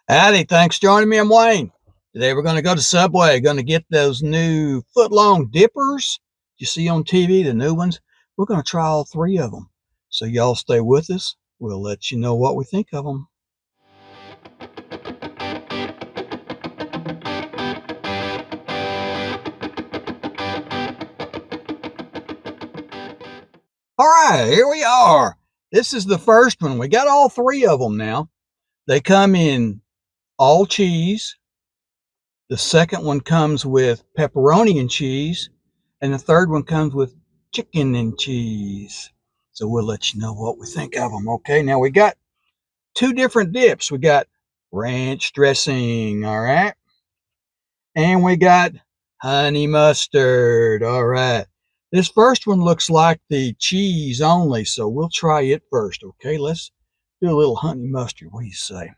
Howdy, thanks for joining me. I'm Wayne. Today we're going to go to Subway. Going to get those new foot-long dippers you see on TV, the new ones. We're going to try all three of them. So y'all stay with us. We'll let you know what we think of them. All right, here we are. This is the first one. We got all three of them now. They come in all cheese. The second one comes with pepperoni and cheese. And the third one comes with chicken and cheese. So we'll let you know what we think of them. Okay, now we got two different dips. We got ranch dressing, all right? And we got honey mustard, all right? This first one looks like the cheese only, so we'll try it first, okay? Let's do a little honey mustard. What do you say?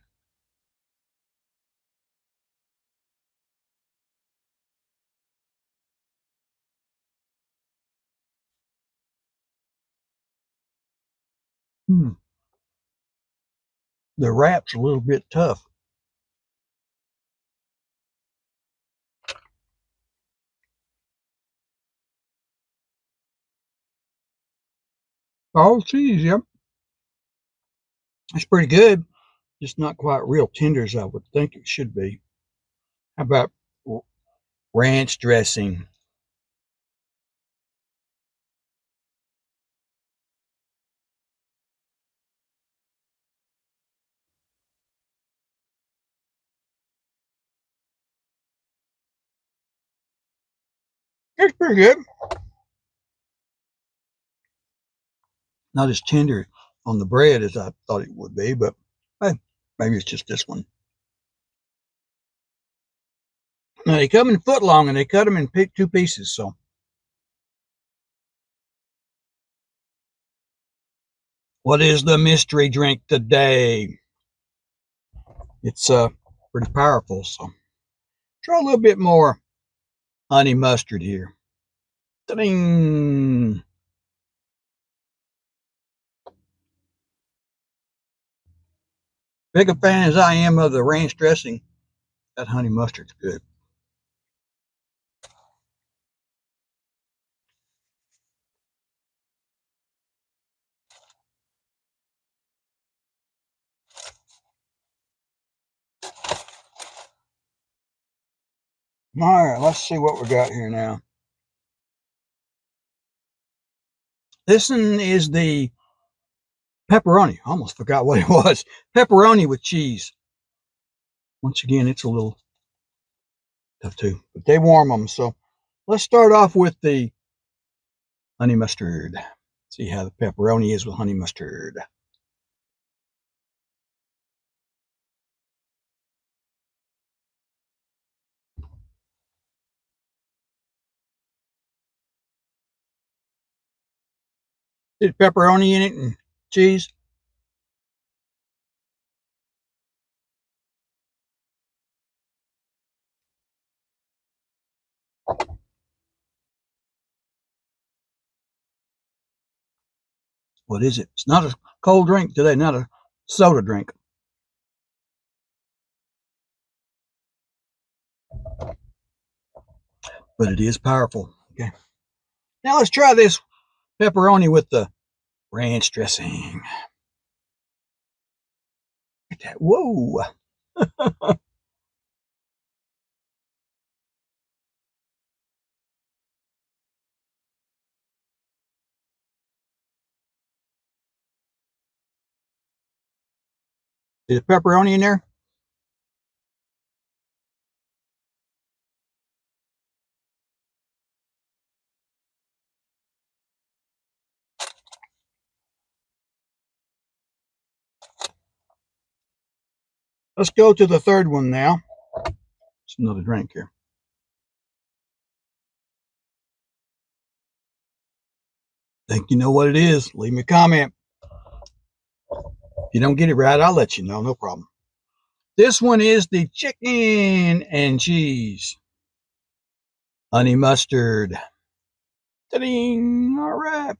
Hmm. The wrap's a little bit tough. All cheese, yep. It's pretty good. Just not quite real tender as I would think it should be. How about ranch dressing? It's pretty good. Not as tender on the bread as I thought it would be, but hey, maybe it's just this one. Now they come in foot long and they cut them in two pieces. So what is the mystery drink today? It's pretty powerful. So try a little bit more honey mustard here. Ta-ding! Big a fan as I am of the ranch dressing, that honey mustard's good. All right, let's see what we got here now. This one is the pepperoni. I almost forgot what it was. Pepperoni with cheese. Once again, it's a little tough too, but they warm them. So let's start off with the honey mustard. See how the pepperoni is with honey mustard. Did pepperoni in it and cheese. What is it? It's not a cold drink today, not a soda drink. But it is powerful. Okay. Now let's try this pepperoni with the ranch dressing. Look at that. Whoa. Is pepperoni in there? Let's go to the third one now. It's another drink here. Think you know what it is? Leave me a comment. If you don't get it right, I'll let you know. No problem. This one is the chicken and cheese. Honey mustard. Ta-ding! All right.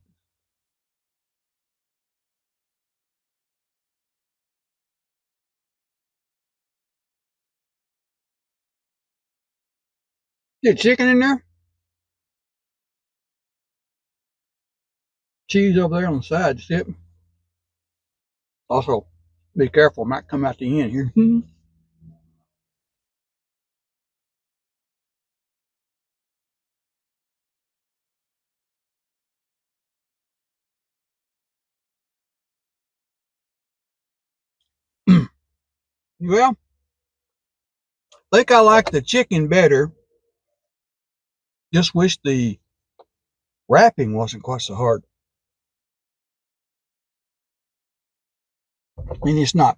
Get chicken in there. Cheese over there on the side. See it? Also, be careful. It might come out the end here. Well, I think I like the chicken better. Just wish the wrapping wasn't quite so hard. I mean, it's not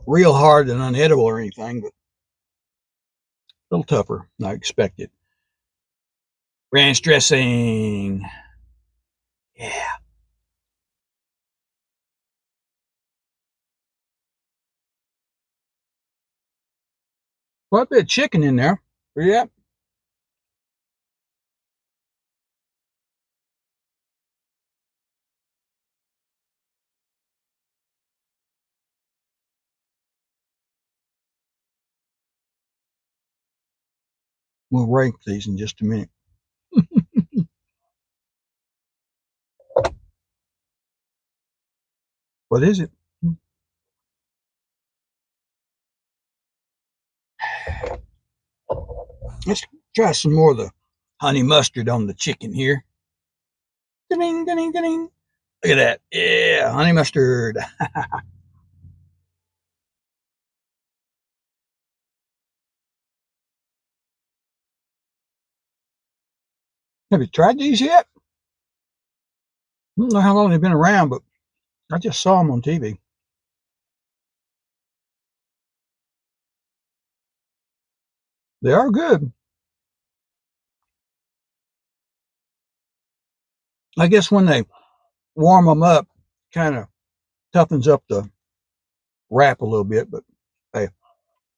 real hard and unedible or anything, but a little tougher than I expected. Ranch dressing. Yeah. Quite a bit of chicken in there. Yeah. We'll rank these in just a minute. What is it? Let's try some more of the honey mustard on the chicken here. Ding, ding, ding. Look at that. Yeah, honey mustard. Have you tried these yet? I don't know how long they've been around, but I just saw them on TV. They are good. I guess when they warm them up, kind of toughens up the wrap a little bit, but hey,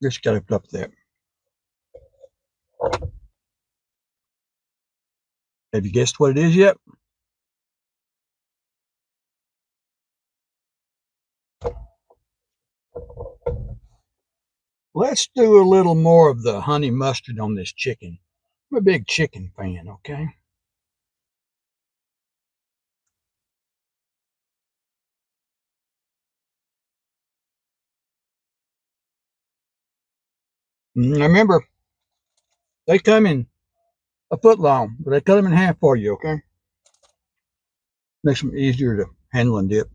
just got to put up with that. Have you guessed what it is yet? Let's do a little more of the honey mustard on this chicken. I'm a big chicken fan, okay? I remember they come in a foot long, but they cut them in half for you, okay? Makes them easier to handle and dip.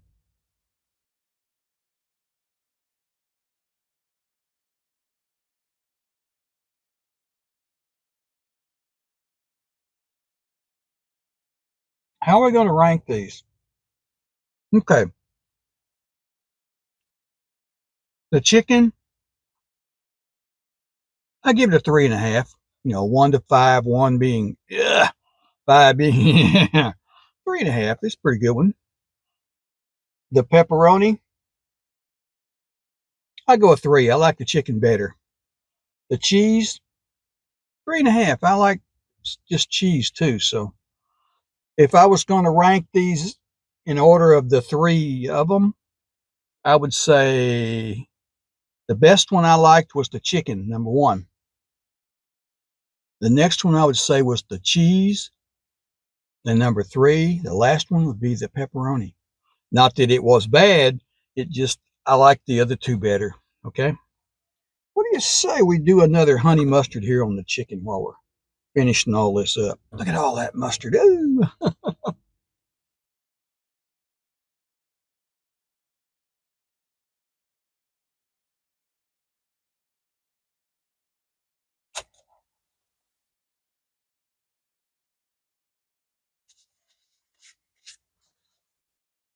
How are we going to rank these? Okay, the chicken, I give it a 3.5. You know, 1 to 5, one being, yeah, 5 being, yeah, 3.5. It's a pretty good one. The pepperoni, I go with 3. I like the chicken better. The cheese, 3.5. I like just cheese too. So if I was going to rank these in order of the 3 of them, I would say the best one I liked was the chicken, number 1. The next one I would say was the cheese. Then number 3, the last one would be the pepperoni. Not that it was bad, it just, I like the other 2 better. Okay. What do you say we do another honey mustard here on the chicken while we're finishing all this up? Look at all that mustard. Ooh.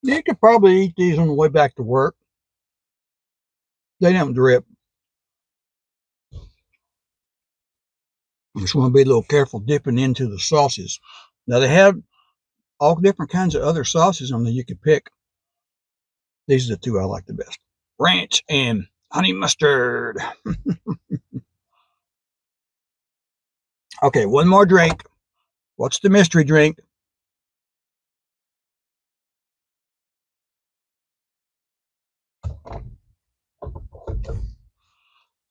You could probably eat these on the way back to work. They don't drip. You just want to be a little careful dipping into the sauces. Now they have all different kinds of other sauces on there you could pick. These are the 2 I like the best. Ranch and honey mustard. Okay, one more drink. What's the mystery drink?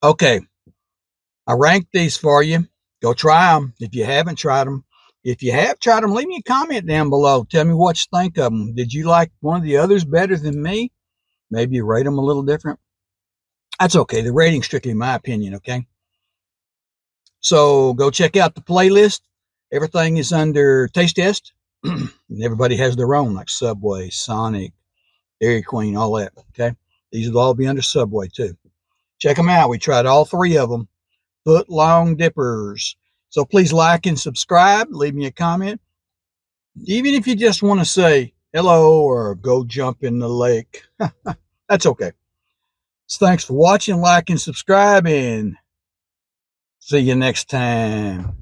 Okay, I ranked these for you. Go try them if you haven't tried them. If you have tried them, leave me a comment down below. Tell me what you think of them. Did you like one of the others better than me? Maybe you rate them a little different. That's okay. The rating's strictly my opinion, okay? So go check out the playlist. Everything is under Taste Test. Everybody has their own, like Subway, Sonic, Dairy Queen, all that, okay? These will all be under Subway, too. Check them out. We tried all three of them. Foot long dippers. So please like and subscribe. Leave me a comment. Even if you just want to say hello or go jump in the lake, that's okay. So thanks for watching, like, and subscribe, and see you next time.